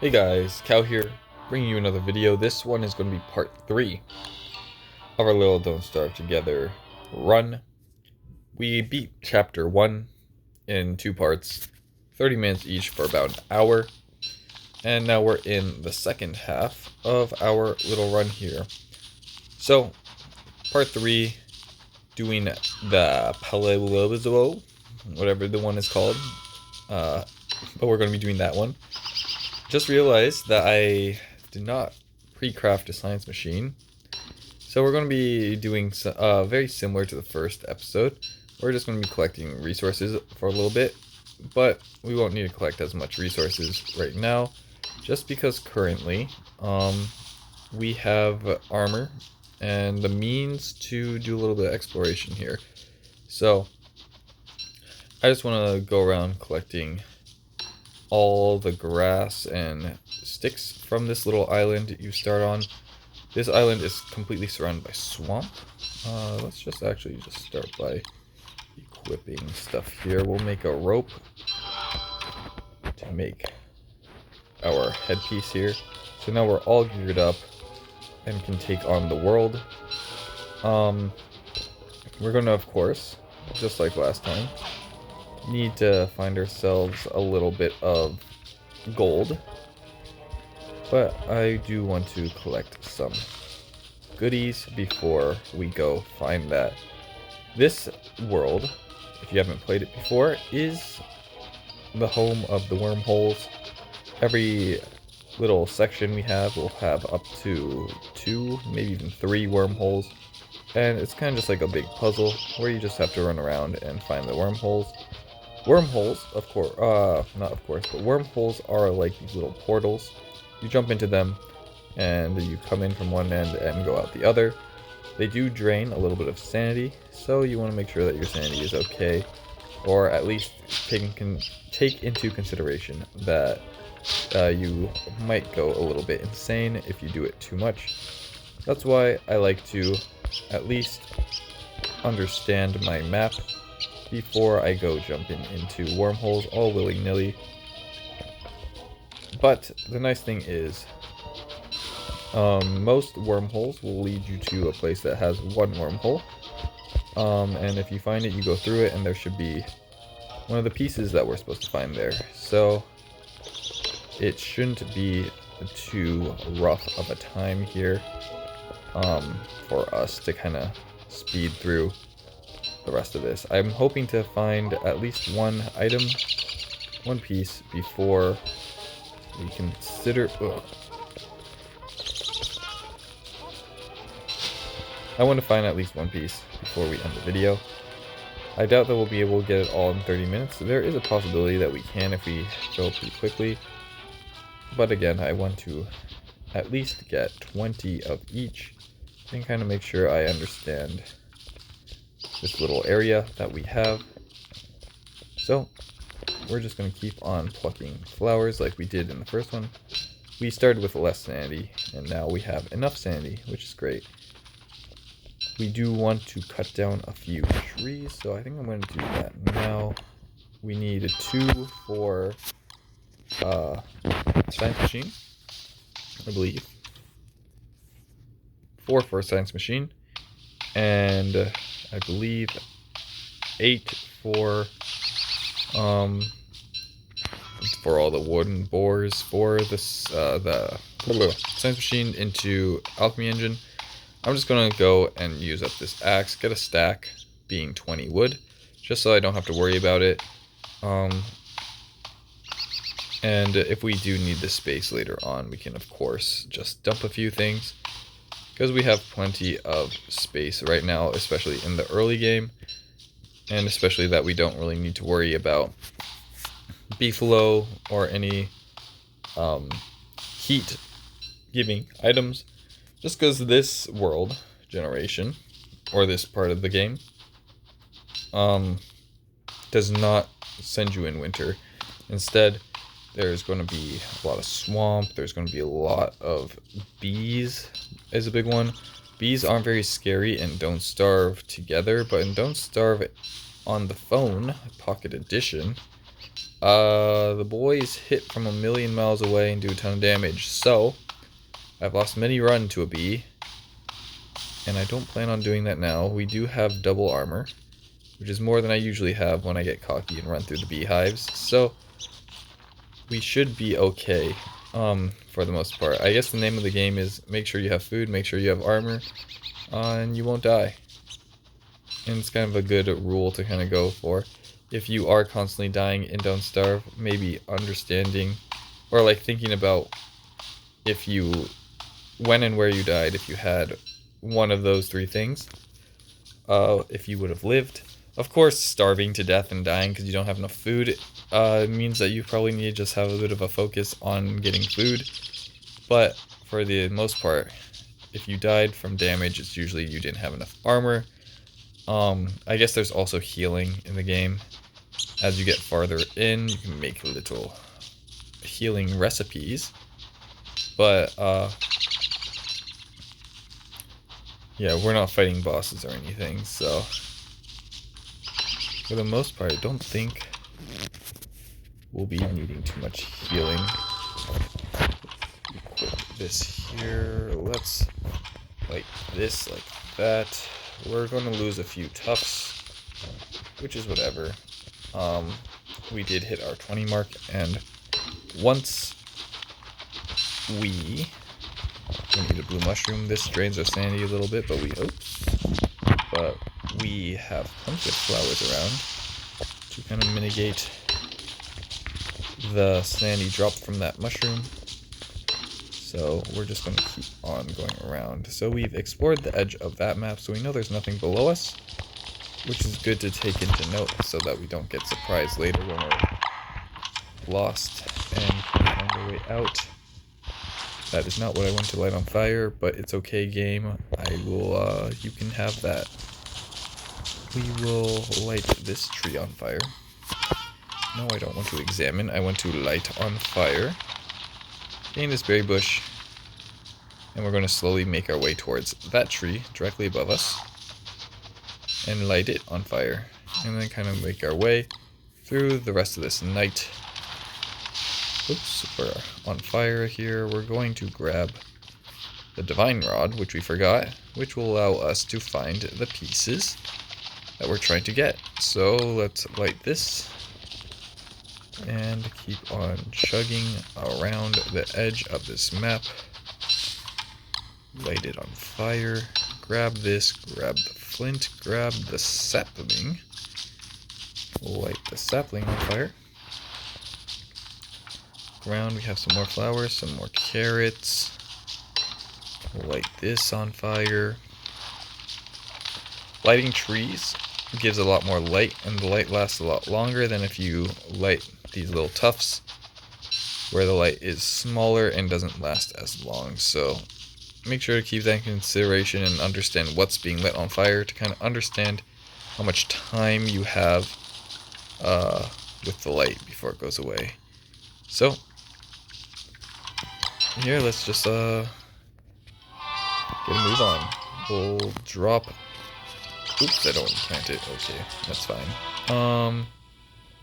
Hey guys, Cow here, bringing you another video. This one is going to be part 3 of our little Don't Starve Together run. We beat chapter 1 in 2 parts, 30 minutes each for about an hour. And now we're in the second half of our little run here. So, part 3, doing the Archipelago, whatever the one is called. But we're going to be doing that one. Just realized that I did not pre-craft a science machine, so we're going to be doing very similar to the first episode. We're just going to be collecting resources for a little bit, but we won't need to collect as much resources right now, just because currently we have armor and the means to do a little bit of exploration here. So I just want to go around collecting all the grass and sticks from this little island you start on. This island is completely surrounded by swamp. Let's just start by equipping stuff here. We'll make a rope to make our headpiece here. So now we're all geared up and can take on the world. We're gonna, of course, just like last time, need to find ourselves a little bit of gold, but I do want to collect some goodies before we go find that. This world, if you haven't played it before, is the home of the wormholes. Every little section we have will have up to 2, maybe even 3 wormholes, and it's kind of just like a big puzzle where you just have to run around and find the wormholes. Wormholes, of course, not of course, but wormholes are like these little portals. You jump into them, and you come in from one end and go out the other. They do drain a little bit of sanity, so you want to make sure that your sanity is okay, or at least take into consideration that you might go a little bit insane if you do it too much. That's why I like to at least understand my map before I go jumping into wormholes all willy-nilly. But the nice thing is, most wormholes will lead you to a place that has one wormhole. And if you find it, you go through it, and there should be one of the pieces that we're supposed to find there. So it shouldn't be too rough of a time here for us to kind of speed through the rest of this. I'm hoping to find at least one item, one piece, before we consider... I want to find at least one piece before we end the video. I doubt that we'll be able to get it all in 30 minutes. There is a possibility that we can if we go pretty quickly. But again, I want to at least get 20 of each and kind of make sure I understand this little area that we have. So we're just going to keep on plucking flowers like we did in the first one. We started with less sanity, and now we have enough sanity, which is great. We do want to cut down a few trees, so I think I'm going to do that now. We need 2 for science machine, I believe. 4 for a science machine, and I believe 8 for all the wooden bores for this the science machine into alchemy engine. I'm just gonna go and use up this axe, get a stack, being 20 wood, just so I don't have to worry about it. And if we do need this space later on, we can of course just dump a few things, because we have plenty of space right now, especially in the early game, and especially that we don't really need to worry about beefalo or any heat giving items, just because this world generation, or this part of the game, does not send you in winter. Instead, there's going to be a lot of swamp, there's going to be a lot of bees is a big one. Bees aren't very scary in Don't Starve Together, but in Don't Starve on the Phone, Pocket Edition, The boys hit from a million miles away and do a ton of damage. So, I've lost many run to a bee. And I don't plan on doing that now. We do have double armor, which is more than I usually have when I get cocky and run through the beehives. So, we should be okay, for the most part. I guess the name of the game is make sure you have food, make sure you have armor, and you won't die. And it's kind of a good rule to kind of go for. If you are constantly dying and don't starve, maybe understanding, or like thinking about if you, when and where you died, if you had one of those three things, if you would have lived. Of course, starving to death and dying because you don't have enough food means that you probably need to just have a bit of a focus on getting food. But for the most part, if you died from damage, it's usually you didn't have enough armor. I guess there's also healing in the game. As you get farther in, you can make little healing recipes. But, yeah, we're not fighting bosses or anything, so for the most part, I don't think we'll be needing too much healing. Equip this here. Let's like this, like that. We're going to lose a few tufts, which is whatever. We did hit our 20 mark, and once we need a blue mushroom, this drains our sanity a little bit, but we have plenty of flowers around to kind of mitigate the sanity drop from that mushroom. So we're just going to keep on going around. So we've explored the edge of that map, so we know there's nothing below us, which is good to take into note so that we don't get surprised later when we're lost and find our way out. That is not what I want to light on fire, but it's okay, game. I will, you can have that. We will light this tree on fire. No, I don't want to examine. I want to light on fire. Gain this berry bush. And we're going to slowly make our way towards that tree directly above us. And light it on fire. And then kind of make our way through the rest of this night. Oops, we're on fire here. We're going to grab the divine rod, which we forgot, which will allow us to find the pieces that we're trying to get. So let's light this and keep on chugging around the edge of this map. Light it on fire. Grab this, grab the flint, grab the sapling. Light the sapling on fire. Ground, we have some more flowers, some more carrots. Light this on fire. Lighting trees gives a lot more light, and the light lasts a lot longer than if you light these little tufts, where the light is smaller and doesn't last as long. So make sure to keep that in consideration and understand what's being lit on fire to kind of understand how much time you have with the light before it goes away. So here, let's just get a move on. We'll drop. Oops, I don't plant it. Okay, that's fine.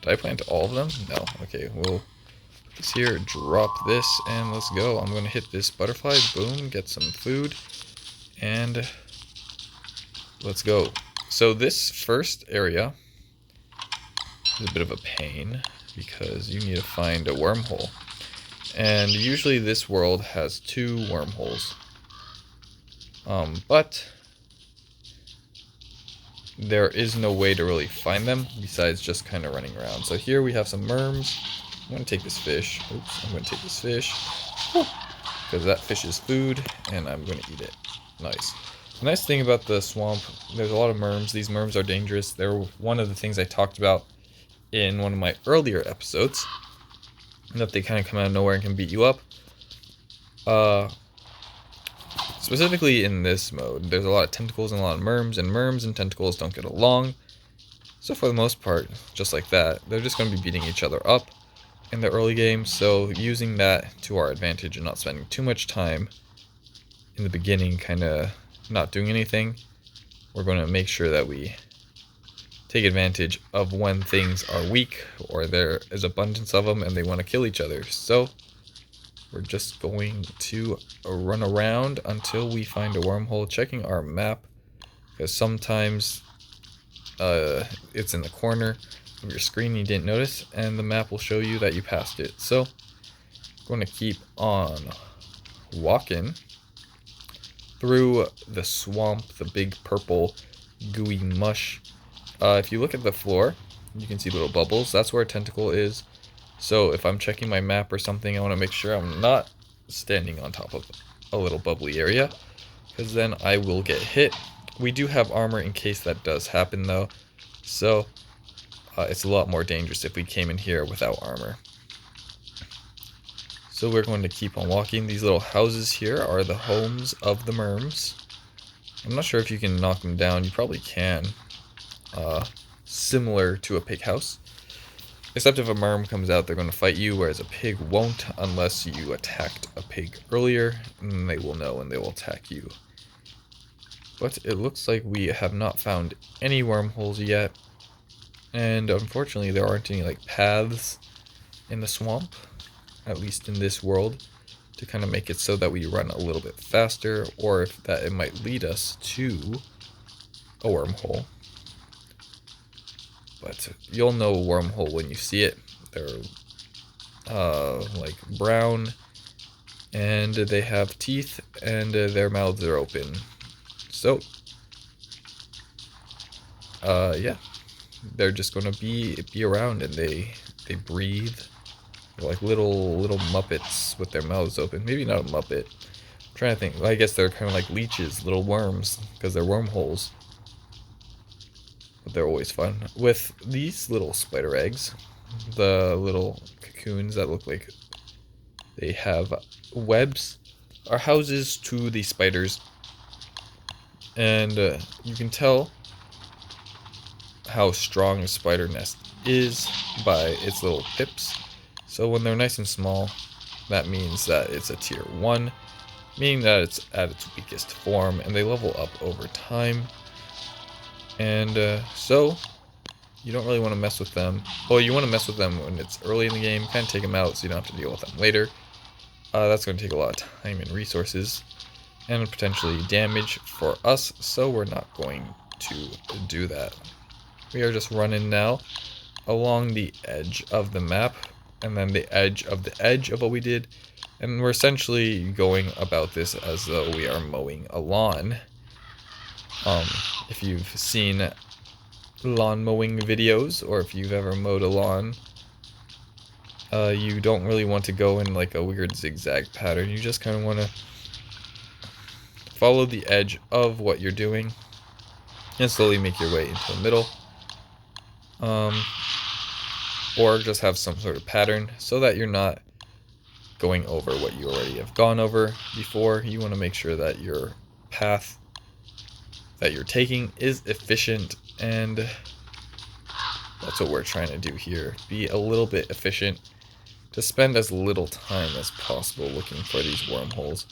Did I plant all of them? No. Okay, we'll put this here, drop this, and let's go. I'm gonna hit this butterfly. Boom, get some food, and let's go. So this first area is a bit of a pain because you need to find a wormhole. And usually this world has 2 wormholes. But there is no way to really find them besides just kind of running around. So here we have some worms. I'm going to take this fish. Oops, I'm going to take this fish. Because that fish is food, and I'm going to eat it. Nice. The nice thing about the swamp, there's a lot of worms. These worms are dangerous. They're one of the things I talked about in one of my earlier episodes. That they kind of come out of nowhere and can beat you up. Specifically in this mode, there's a lot of tentacles and a lot of worms and tentacles don't get along. So for the most part, just like that, they're just going to be beating each other up in the early game. So using that to our advantage and not spending too much time in the beginning kind of not doing anything, we're going to make sure that we take advantage of when things are weak or there is abundance of them and they want to kill each other. So we're just going to run around until we find a wormhole, checking our map, because sometimes it's in the corner of your screen you didn't notice, and the map will show you that you passed it. So I'm going to keep on walking through the swamp, the big purple gooey mush. If you look at the floor, you can see little bubbles. That's where a tentacle is. So if I'm checking my map or something, I want to make sure I'm not standing on top of a little bubbly area, because then I will get hit. We do have armor in case that does happen though, so it's a lot more dangerous if we came in here without armor. So we're going to keep on walking. These little houses here are the homes of the merms. I'm not sure if you can knock them down. You probably can. Similar to a pig house. Except if a merm comes out, they're going to fight you, whereas a pig won't unless you attacked a pig earlier, and they will know and they will attack you. But it looks like we have not found any wormholes yet, and unfortunately there aren't any like paths in the swamp, at least in this world, to kind of make it so that we run a little bit faster, or if that it might lead us to a wormhole. But you'll know a wormhole when you see it. They're like brown, and they have teeth, and their mouths are open. So, yeah, they're just gonna be around, and they breathe. They're like little Muppets with their mouths open. Maybe not a Muppet. I'm trying to think. Well, I guess they're kind of like leeches, little worms, because they're wormholes. But they're always fun. With these little spider eggs, the little cocoons that look like they have webs, are houses to the spiders. And you can tell how strong a spider nest is by its little pips. So when they're nice and small, that means that it's a tier 1, meaning that it's at its weakest form, and they level up over time. And so you don't really want to mess with them. Well, you want to mess with them when it's early in the game, kind of take them out so you don't have to deal with them later. That's going to take a lot of time and resources, and potentially damage for us, so we're not going to do that. We are just running now along the edge of the map, and then the edge of what we did, and we're essentially going about this as though we are mowing a lawn. If you've seen lawn mowing videos, or if you've ever mowed a lawn, you don't really want to go in like a weird zigzag pattern. You just kind of want to follow the edge of what you're doing and slowly make your way into the middle. Or just have some sort of pattern so that you're not going over what you already have gone over before. You want to make sure that your path that you're taking is efficient, and that's what we're trying to do here. Be a little bit efficient to spend as little time as possible looking for these wormholes,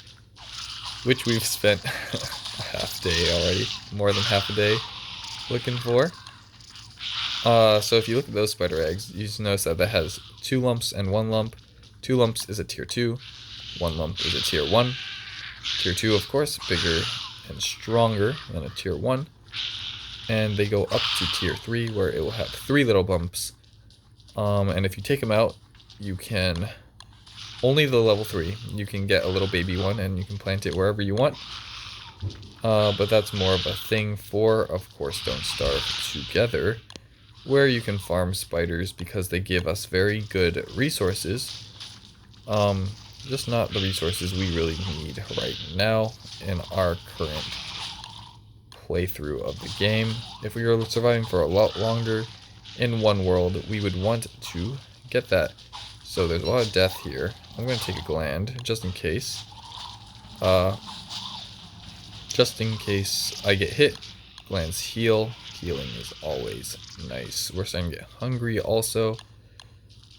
which we've spent a half day already, more than half a day looking for. So if you look at those spider eggs, you just notice that has 2 lumps and 1 lump. 2 lumps is a tier 2, 1 lump is a tier 1. Tier 2, of course, bigger and stronger than a tier 1. And they go up to tier 3, where it will have 3 little bumps. And if you take them out, you can, only the level 3, you can get a little baby one and you can plant it wherever you want. But that's more of a thing for, of course, Don't Starve Together, where you can farm spiders because they give us very good resources. Just not the resources we really need right now in our current playthrough of the game. If we were surviving for a lot longer in one world, we would want to get that. So there's a lot of death here. I'm going to take a gland just in case. Just in case I get hit. Glands heal. Healing is always nice. We're starting to get hungry also,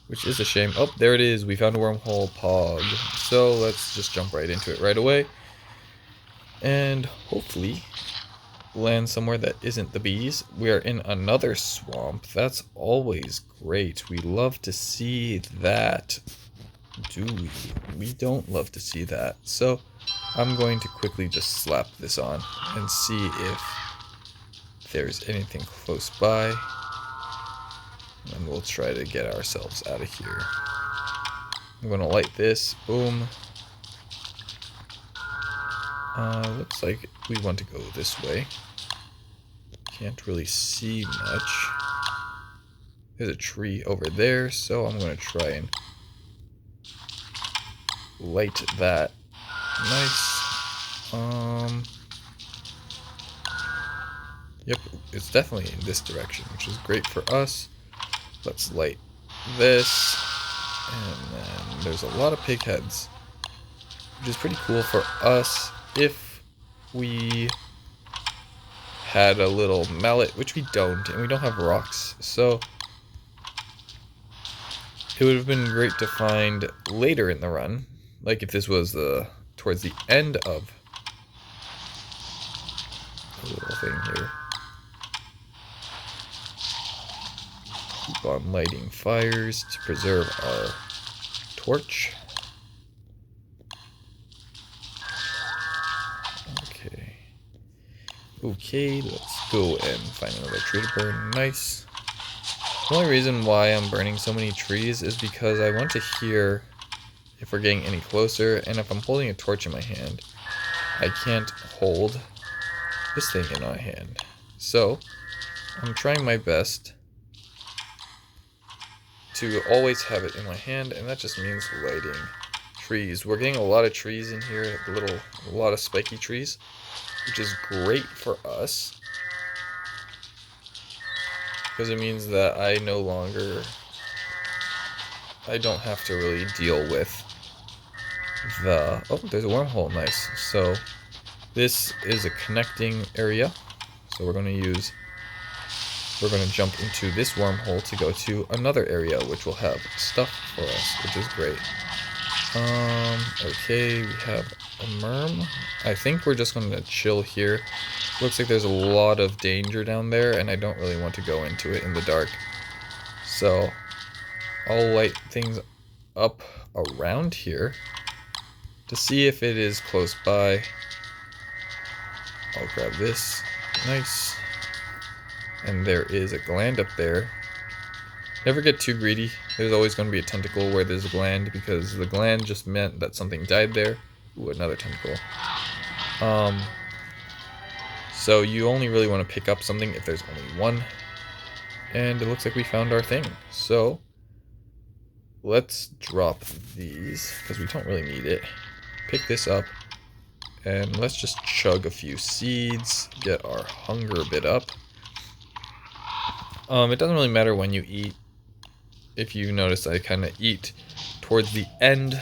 which is a shame. Oh, there it is. We found a wormhole, Pog. So let's just jump right into it right away. And hopefully land somewhere that isn't the bees. We are in another swamp. That's always great. We love to see that. Do we? We don't love to see that. So I'm going to quickly just slap this on and see if there's anything close by. And we'll try to get ourselves out of here. I'm going to light this. Boom. Looks like we want to go this way. Can't really see much. There's a tree over there, so I'm going to try and light that. Nice. Yep, it's definitely in this direction, which is great for us. Let's light this. And then there's a lot of pig heads, which is pretty cool for us if we had a little mallet, which we don't, and we don't have rocks. So it would have been great to find later in the run, like if this was towards the end of the little thing here. Keep on lighting fires to preserve our torch. Okay, let's go and find another tree to burn. Nice. The only reason why I'm burning so many trees is because I want to hear if we're getting any closer, and if I'm holding a torch in my hand, I can't hold this thing in my hand. So, I'm trying my best to always have it in my hand, and that just means lighting trees. We're getting a lot of trees in here, a lot of spiky trees, which is great for us, because it means that I don't have to really deal with oh, there's a wormhole, nice. So this is a connecting area, so we're going to jump into this wormhole to go to another area, which will have stuff for us, which is great. Okay, we have a merm. I think we're just going to chill here. Looks like there's a lot of danger down there, and I don't really want to go into it in the dark. So I'll light things up around here to see if it is close by. I'll grab this. Nice. And there is a gland up there. Never get too greedy. There's always going to be a tentacle where there's a gland, because the gland just meant that something died there. Ooh, another tentacle. So you only really want to pick up something if there's only one. And it looks like we found our thing. So let's drop these, because we don't really need it. Pick this up, and let's just chug a few seeds, get our hunger bit up. It doesn't really matter when you eat. If you notice, I kind of eat towards the end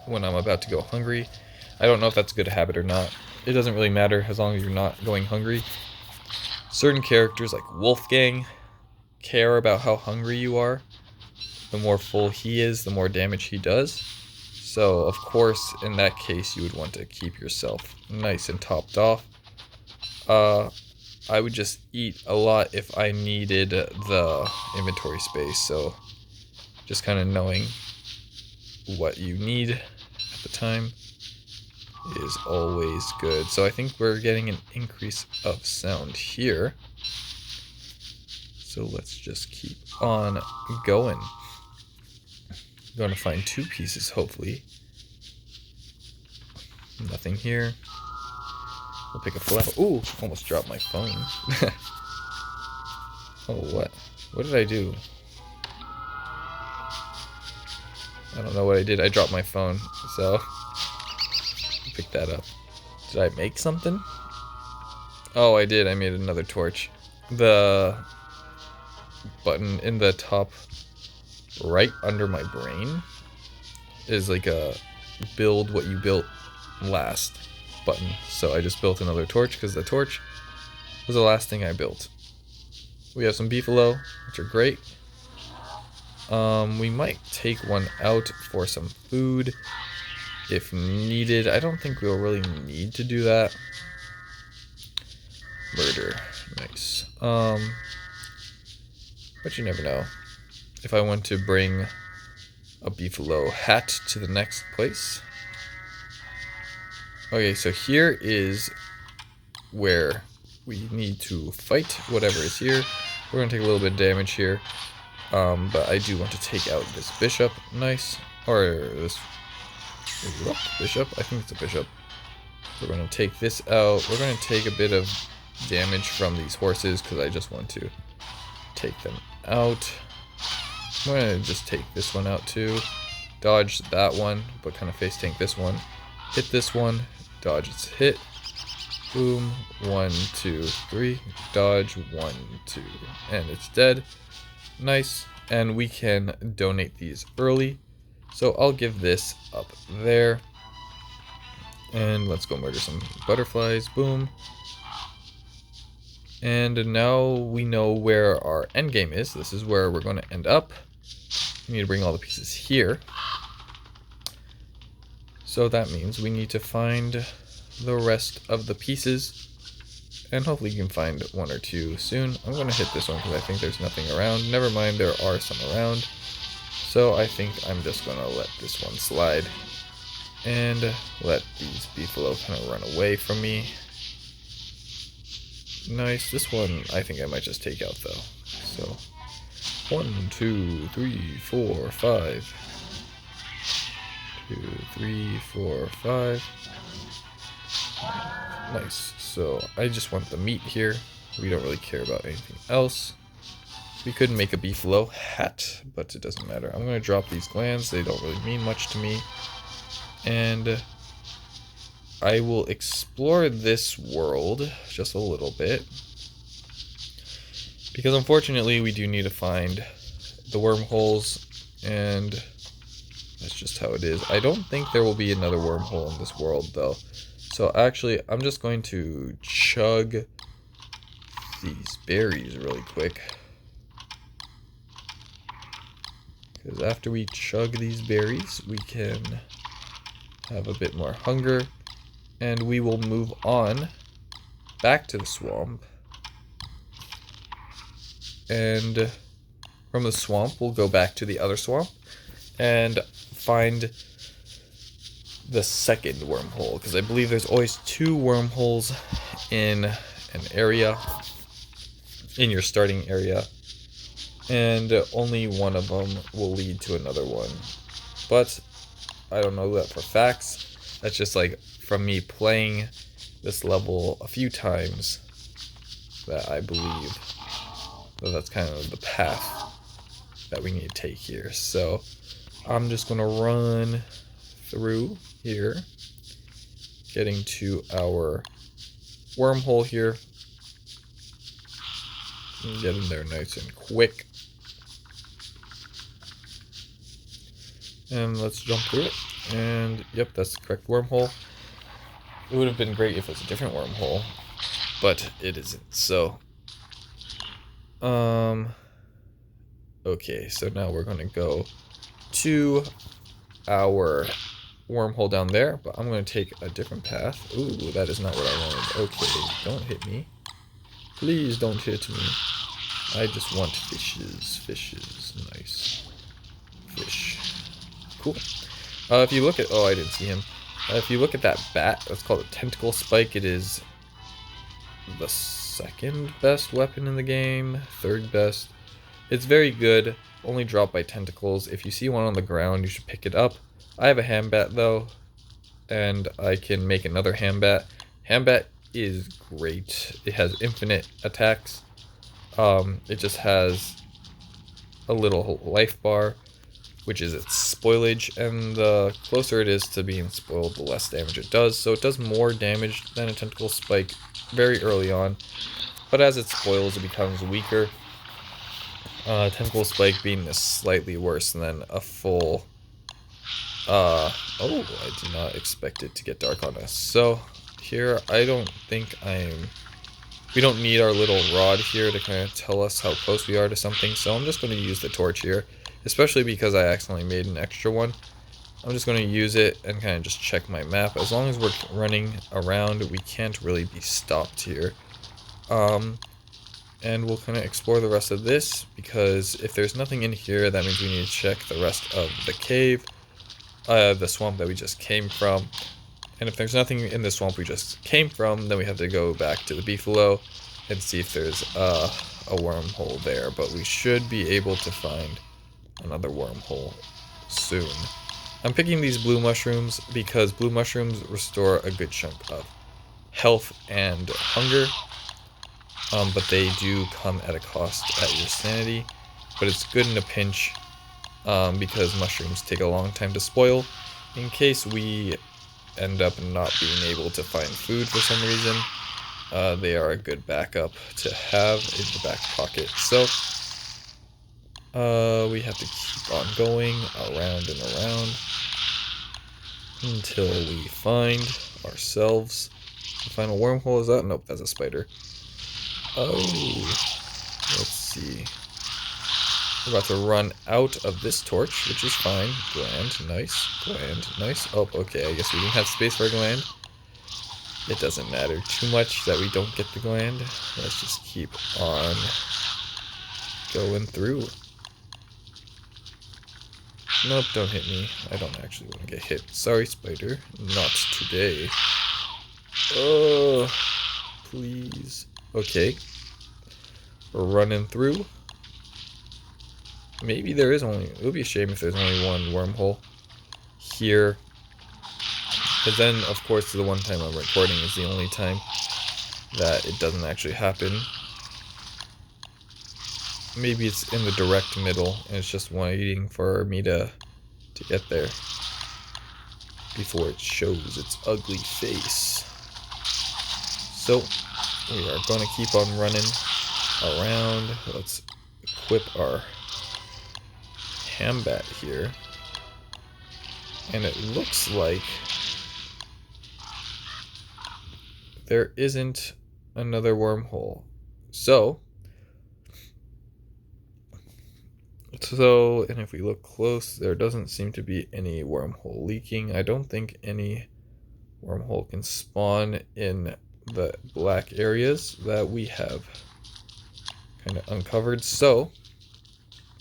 when I'm about to go hungry. I don't know if that's a good habit or not. It doesn't really matter as long as you're not going hungry. Certain characters like Wolfgang care about how hungry you are. The more full he is, the more damage he does. So, of course, in that case, you would want to keep yourself nice and topped off. I would just eat a lot if I needed the inventory space, so just kind of knowing what you need at the time is always good. So I think we're getting an increase of sound here. So let's just keep on going. I'm going to find 2 pieces, hopefully. Nothing here. We'll pick a flower. Ooh, almost dropped my phone. Oh, what? What did I do? I don't know what I did. I dropped my phone, so pick that up. Did I make something? Oh, I did. I made another torch. The button in the top right under my brain is like a build what you built last button. So I just built another torch because the torch was the last thing I built. We have some beefalo, which are great. We might take one out for some food if needed. I don't think we'll really need to do that. Murder. Nice. But you never know. If I want to bring a beefalo hat to the next place. Okay, so here is where we need to fight whatever is here. We're going to take a little bit of damage here. But I do want to take out this bishop. Nice. Or this bishop? I think it's a bishop. We're going to take this out. We're going to take a bit of damage from these horses because I just want to take them out. I'm going to just take this one out too. Dodge that one, but kind of face tank this one. Hit this one. Dodge its hit. Boom. 1, 2, 3. Dodge. 1, 2. And it's dead. Nice. And we can donate these early. So I'll give this up there. And let's go murder some butterflies. Boom. And now we know where our endgame is. This is where we're going to end up. We need to bring all the pieces here. So that means we need to find the rest of the pieces. And hopefully you can find 1 or 2 soon. I'm going to hit this one because I think there's nothing around. Never mind, there are some around. So I think I'm just going to let this one slide. And let these beefalo kind of run away from me. Nice. This one I think I might just take out though. So 1, 2, 3, 4, 5. 2, 3, 4, 5. Nice. So I just want the meat here. We don't really care about anything else. We could make a beefalo hat, but it doesn't matter. I'm going to drop these glands. They don't really mean much to me. And I will explore this world just a little bit. Because unfortunately we do need to find the wormholes, and that's just how it is. I don't think there will be another wormhole in this world though. So actually I'm just going to chug these berries really quick. Because after we chug these berries we can have a bit more hunger, and we will move on back to the swamp, and from the swamp we'll go back to the other swamp and find the second wormhole, because I believe there's always 2 wormholes in an area, in your starting area, and only one of them will lead to another one. But I don't know that for facts. That's just like from me playing this level a few times that I believe that that's kind of the path that we need to take here. So I'm just going to run through here, getting to our wormhole here. Get in there nice and quick. And let's jump through it. And yep, that's the correct wormhole. It would have been great if it was a different wormhole, but it isn't. So, okay, so now we're gonna go to our wormhole down there, but I'm gonna take a different path. Ooh, that is not what I wanted. Okay, don't hit me. Please don't hit me. I just want fishes. Fishes, nice. Fish. Cool. If you look at... Oh, I didn't see him. If you look at that bat, that's called a tentacle spike. It is the 2nd best weapon in the game. 3rd best. It's very good. Only dropped by tentacles. If you see one on the ground, you should pick it up. I have a hambat though, and I can make another hambat. Hambat is great. It has infinite attacks. It just has a little life bar, which is its spoilage, and the closer it is to being spoiled, the less damage it does. So it does more damage than a tentacle spike very early on, but as it spoils, it becomes weaker. Tentacle spike being slightly worse than a full... oh, I did not expect it to get dark on us. So here, I don't think we don't need our little rod here to kind of tell us how close we are to something, so I'm just going to use the torch here. Especially because I accidentally made an extra one. I'm just going to use it and kind of just check my map. As long as we're running around, we can't really be stopped here. And we'll kind of explore the rest of this, because if there's nothing in here, that means we need to check the rest of the cave, the swamp that we just came from. And if there's nothing in the swamp we just came from, then we have to go back to the beefalo and see if there's a wormhole there. But we should be able to find another wormhole soon. I'm picking these blue mushrooms because blue mushrooms restore a good chunk of health and hunger. But they do come at a cost at your sanity. But it's good in a pinch, because mushrooms take a long time to spoil. In case we end up not being able to find food for some reason, they are a good backup to have in the back pocket. So we have to keep on going around and around until we find ourselves the final wormhole. Is that? Nope, that's a spider. Oh, let's see. We're about to run out of this torch, which is fine. Gland, nice. Gland, nice. Oh, okay, I guess we didn't have space for a gland. It doesn't matter too much that we don't get the gland. Let's just keep on going through. Nope, don't hit me. I don't actually want to get hit. Sorry, spider. Not today. Oh, please. Okay. We're running through. Maybe there is only... It would be a shame if there's only one wormhole here. Because then, of course, the one time I'm recording is the only time that it doesn't actually happen. Maybe it's in the direct middle, and it's just waiting for me to get there before it shows its ugly face. So, we are going to keep on running around. Let's equip our hambat here. And it looks like there isn't another wormhole. So, and if we look close, there doesn't seem to be any wormhole leaking. I don't think any wormhole can spawn in the black areas that we have kind of uncovered. So,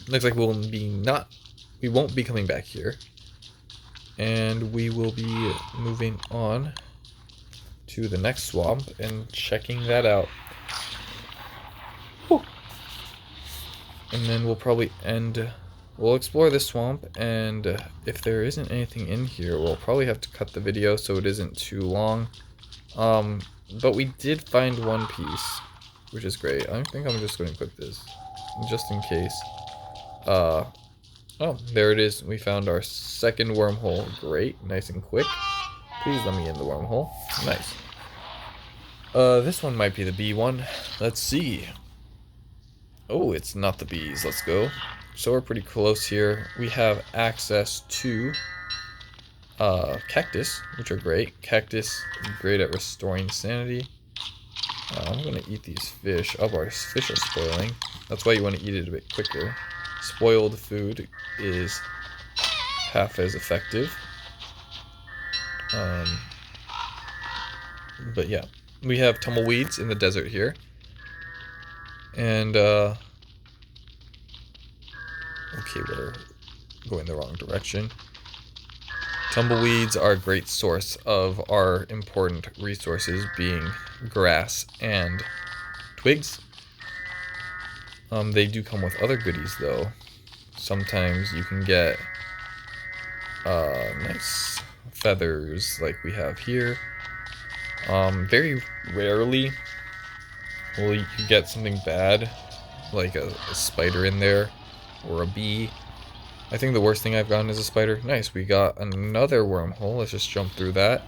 looks like we won't be coming back here. And we will be moving on to the next swamp and checking that out. Whew. And then we'll probably we'll explore this swamp, and if there isn't anything in here, we'll probably have to cut the video so it isn't too long. But we did find one piece, which is great. I think I'm just going to equip this, just in case. Oh, there it is. We found our second wormhole. Great, nice and quick. Please let me in the wormhole. Nice. This one might be the bee one. Let's see. Oh, it's not the bees. Let's go. So we're pretty close here. We have access to cactus, which are great. Cactus, great at restoring sanity. I'm going to eat these fish. Oh, our fish are spoiling. That's why you want to eat it a bit quicker. Spoiled food is half as effective. But yeah, we have tumbleweeds in the desert here. And, okay, we're going the wrong direction. Tumbleweeds are a great source of our important resources, being grass and twigs. They do come with other goodies, though. Sometimes you can get nice feathers like we have here. Very rarely will you get something bad, like a spider in there, or a bee. I think the worst thing I've gotten is a spider. Nice, we got another wormhole. Let's just jump through that.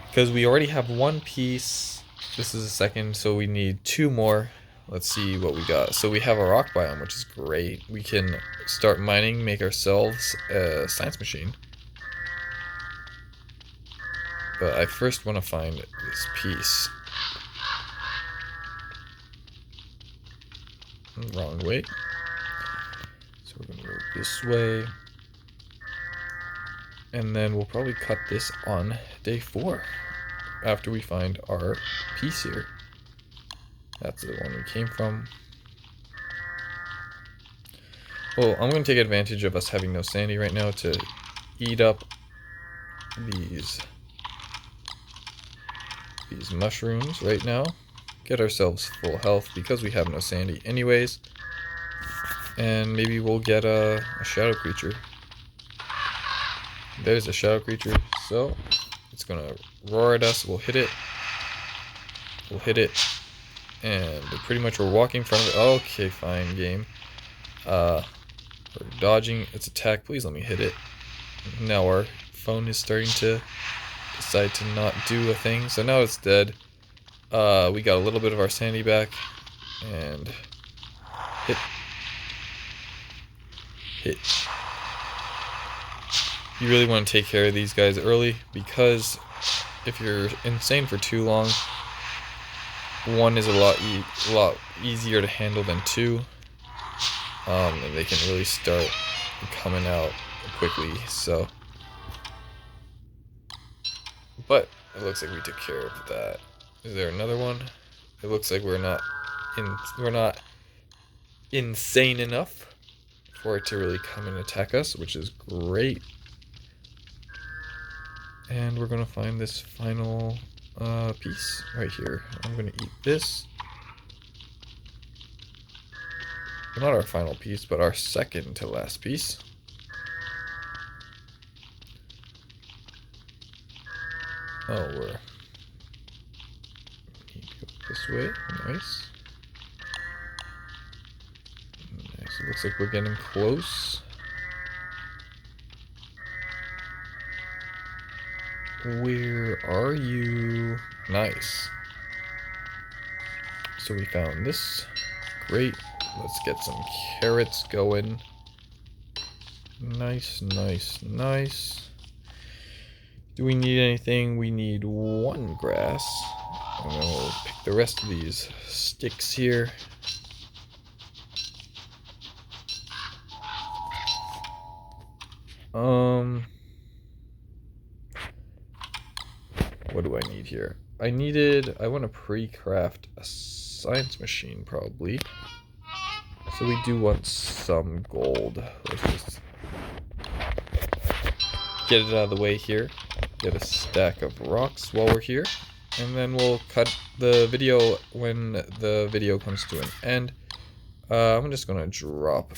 Because we already have one piece. This is a second, so we need two more. Let's see what we got. So we have a rock biome, which is great. We can start mining, make ourselves a science machine. But I first want to find this piece. Wrong way. So we're going to go this way. And then we'll probably cut this on day 4. After we find our piece here. That's the one we came from. Well, I'm going to take advantage of us having no sandy right now to eat up these mushrooms right now. Get ourselves full health because we have no sandy anyways. And maybe we'll get a shadow creature. There's a shadow creature, so it's going to roar at us. We'll hit it. We'll hit it. And pretty much we're walking in front of it. Okay, fine, game. We're dodging its attack. Please let me hit it. Now our phone is starting to decide to not do a thing. So now it's dead. We got a little bit of our sandy back. And hit. Hit. You really want to take care of these guys early, because if you're insane for too long, one is a lot easier to handle than two, and they can really start coming out quickly. So, but it looks like we took care of that. Is there another one? It looks like we're not insane enough for it to really come and attack us, which is great. And we're gonna find this final piece right here. I'm gonna eat this. Not our final piece, but our second to last piece. Oh, we need to go this way. Nice. Nice. It looks like we're getting close. Where are you? Nice. So we found this. Great. Let's get some carrots going. Nice, nice, nice. Do we need anything? We need one grass. And then we'll pick the rest of these sticks here. What do I need here? I want to pre-craft a science machine probably. So we do want some gold. Let's just get it out of the way here. Get a stack of rocks while we're here. And then we'll cut the video when the video comes to an end. I'm just going to drop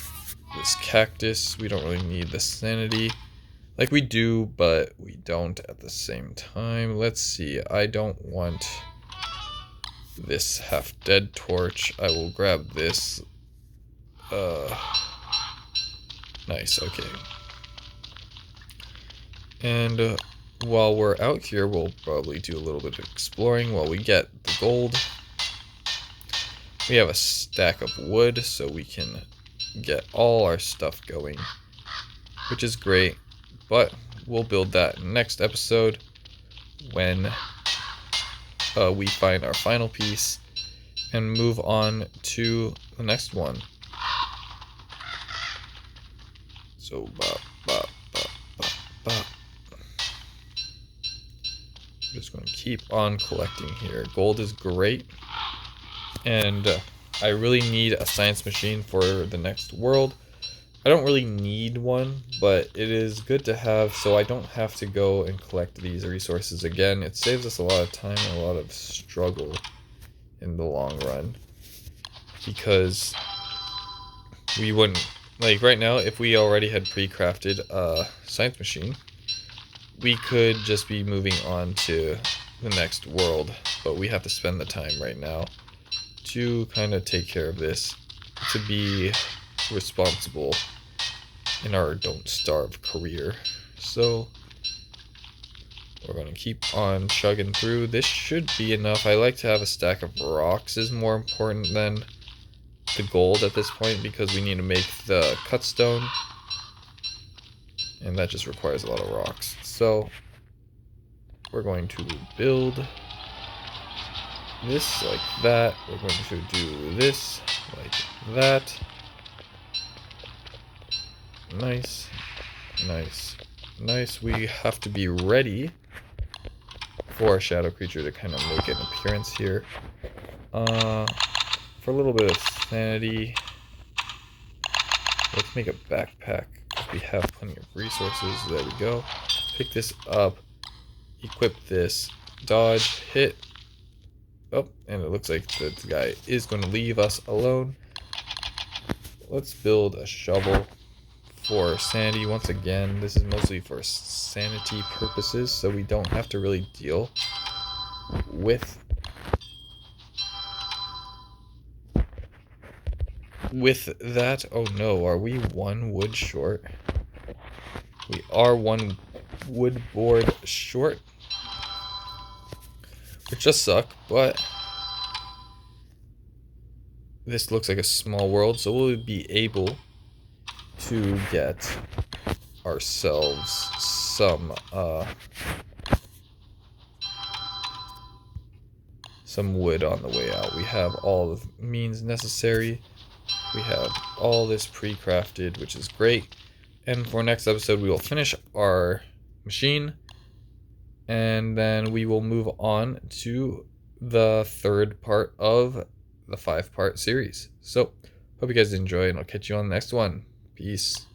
this cactus. We don't really need the sanity. Like we do, but we don't at the same time. Let's see. I don't want this half-dead torch. I will grab this. Nice, okay. And while we're out here, we'll probably do a little bit of exploring while we get the gold. We have a stack of wood, so we can get all our stuff going, which is great. But we'll build that next episode when we find our final piece and move on to the next one. So, I'm just going to keep on collecting here. Gold is great. And I really need a science machine for the next world. I don't really need one, but it is good to have so I don't have to go and collect these resources again. It saves us a lot of time and a lot of struggle in the long run. Because we wouldn't, like right now, if we already had pre-crafted a science machine, we could just be moving on to the next world. But we have to spend the time right now to kind of take care of this, to be responsible in our don't starve career. So we're going to keep on chugging through. This should be enough. I like to have a stack of rocks is more important than the gold at this point, because we need to make the cut stone, and that just requires a lot of rocks. So we're going to build this like that. We're going to do this like that. Nice, nice, nice. We have to be ready for a shadow creature to kind of make an appearance here. for a little bit of sanity, let's make a backpack because we have plenty of resources. There we go. Pick this up, equip this, dodge, hit. Oh, and it looks like the guy is going to leave us alone. Let's build a shovel for sanity. Once again, this is mostly for sanity purposes, so we don't have to really deal with that. Oh no, are we 1 wood short? We are 1 wood board short, which does suck, but this looks like a small world, so we'll be able to get ourselves some wood on the way out. We have all the means necessary. We have all this pre-crafted, which is great. And for next episode, we will finish our machine, and then we will move on to the 3rd part of the 5-part series. So, hope you guys enjoy, and I'll catch you on the next one. Peace.